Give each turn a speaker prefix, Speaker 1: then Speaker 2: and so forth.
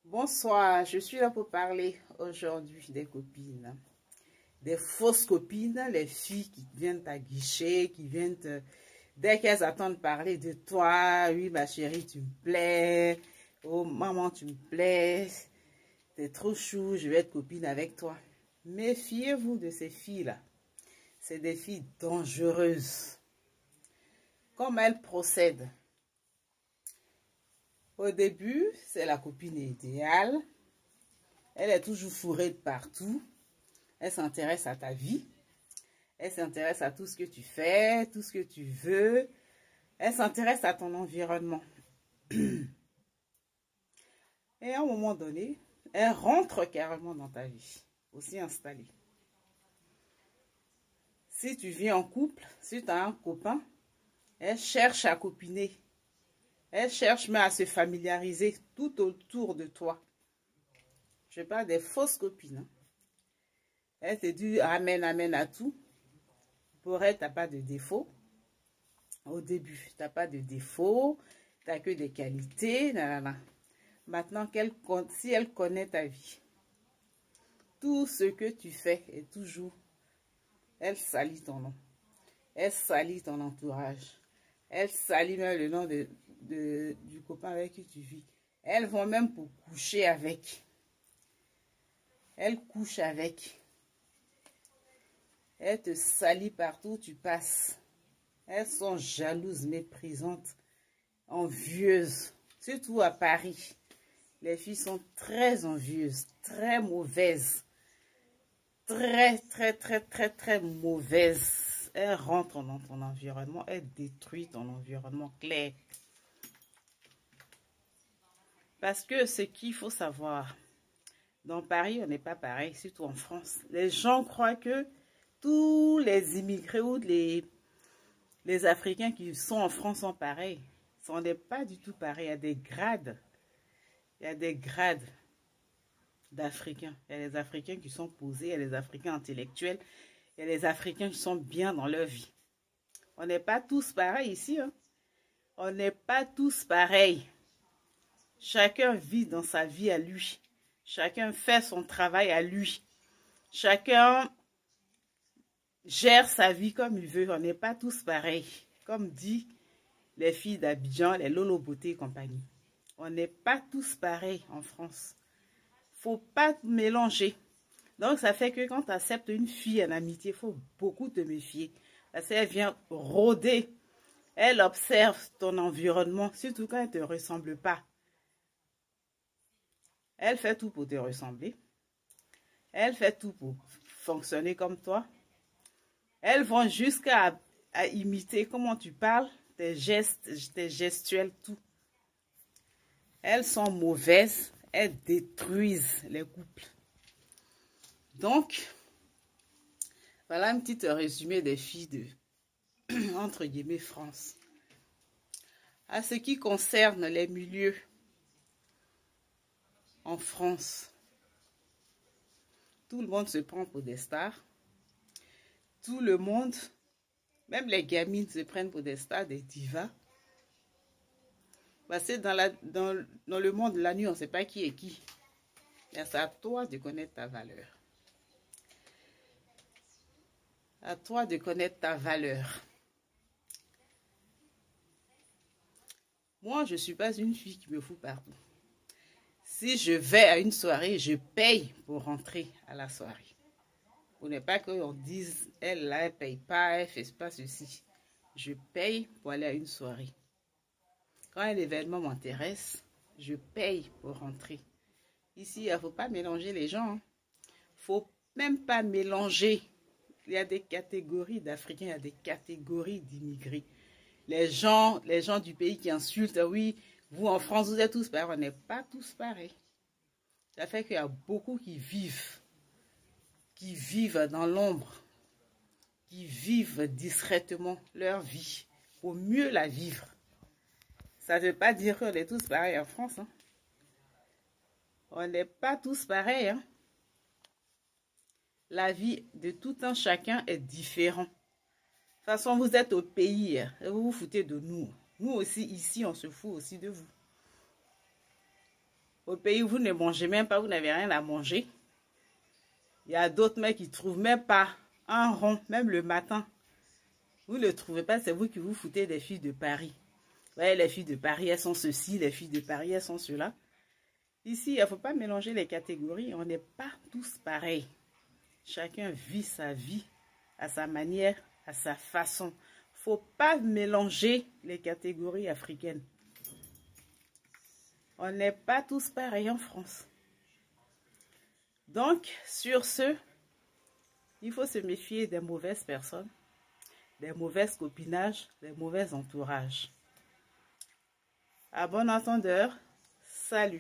Speaker 1: Bonsoir, je suis là pour parler aujourd'hui des copines. Des fausses copines, les filles qui viennent t'aguicher, qui viennent te... Dès qu'elles attendent parler de toi, oui ma chérie, tu me plais, oh maman, tu me plais, t'es trop chou, je vais être copine avec toi. Méfiez-vous de ces filles-là. C'est des filles dangereuses. Comment elles procèdent? Au début, c'est la copine idéale. Elle est toujours fourrée de partout. Elle s'intéresse à ta vie. Elle s'intéresse à tout ce que tu fais, tout ce que tu veux. Elle s'intéresse à ton environnement. Et à un moment donné, elle rentre carrément dans ta vie, aussi installée. Si tu vis en couple, si tu as un copain, elle cherche à copiner. Elle cherche même à se familiariser tout autour de toi. Je parle des fausses copines. Elle te dit amène, amène à tout. Pour elle, tu n'as pas de défaut. Au début, tu n'as pas de défaut. Tu n'as que des qualités. Nanana. Maintenant, si elle connaît ta vie, tout ce que tu fais est toujours, elle salit ton nom. Elle salit ton entourage. Elle salit même le nom du copain avec qui tu vis. Elles vont même pour coucher avec. Elle couche avec. Elle te salit partout où tu passes. Elles sont jalouses, méprisantes, envieuses. Surtout à Paris. Les filles sont très envieuses, très mauvaises. Très, très, très, très, très mauvaises. Elles rentrent dans ton environnement. Elles détruisent ton environnement clair. Parce que ce qu'il faut savoir, dans Paris, on n'est pas pareil, surtout en France. Les gens croient que tous les immigrés ou les Africains qui sont en France sont pareils. On n'est pas du tout pareil. Il y a des grades. Il y a des grades d'Africains. Il y a les Africains qui sont posés, il y a les Africains intellectuels, il y a les Africains qui sont bien dans leur vie. On n'est pas tous pareils ici. Hein? On n'est pas tous pareils. Chacun vit dans sa vie à lui. Chacun fait son travail à lui. Chacun gère sa vie comme il veut. On n'est pas tous pareils. Comme dit les filles d'Abidjan, les Lolo Beauté et compagnie. On n'est pas tous pareils en France. Faut pas mélanger. Donc, ça fait que quand tu acceptes une fille en amitié, il faut beaucoup te méfier. Parce qu'elle vient rôder. Elle observe ton environnement, surtout quand elle ne te ressemble pas. Elle fait tout pour te ressembler. Elle fait tout pour fonctionner comme toi. Elles vont jusqu'à imiter comment tu parles, tes gestes, tes gestuels, tout. Elles sont mauvaises. Elles détruisent les couples. Donc, voilà un petit résumé des filles de, entre guillemets, France. À ce qui concerne les milieux en France, tout le monde se prend pour des stars. Tout le monde, même les gamines se prennent pour des stars, des divas. Parce que dans le monde de la nuit, on ne sait pas qui est qui. C'est à toi de connaître ta valeur. À toi de connaître ta valeur. Moi, je ne suis pas une fille qui me fout partout. Si je vais à une soirée, je paye pour rentrer à la soirée. Pour ne pas qu'on dise, elle là, elle ne paye pas, elle ne fait pas ceci. Je paye pour aller à une soirée. Quand un événement m'intéresse, je paye pour rentrer. Ici, il ne faut pas mélanger les gens. Il ne faut même pas mélanger. Il y a des catégories d'Africains, il y a des catégories d'immigrés. Les gens du pays qui insultent, oui, vous en France, vous êtes tous pareils. On n'est pas tous pareils. Ça fait qu'il y a beaucoup qui vivent dans l'ombre, qui vivent discrètement leur vie pour mieux la vivre. Ça ne veut pas dire qu'on est tous pareils en France. Hein. On n'est pas tous pareils. Hein. La vie de tout un chacun est différente. De toute façon, vous êtes au pays et vous vous foutez de nous. Nous aussi, ici, on se fout aussi de vous. Au pays où vous ne mangez même pas, vous n'avez rien à manger. Il y a d'autres mecs qui ne trouvent même pas un rond, même le matin. Vous ne le trouvez pas, c'est vous qui vous foutez des filles de Paris. Ouais, les filles de Paris, elles sont ceci, les filles de Paris, elles sont cela. Ici, il ne faut pas mélanger les catégories. On n'est pas tous pareils. Chacun vit sa vie à sa manière, à sa façon. Il ne faut pas mélanger les catégories africaines. On n'est pas tous pareils en France. Donc, sur ce, il faut se méfier des mauvaises personnes, des mauvais copinages, des mauvais entourages. À bon entendeur, salut.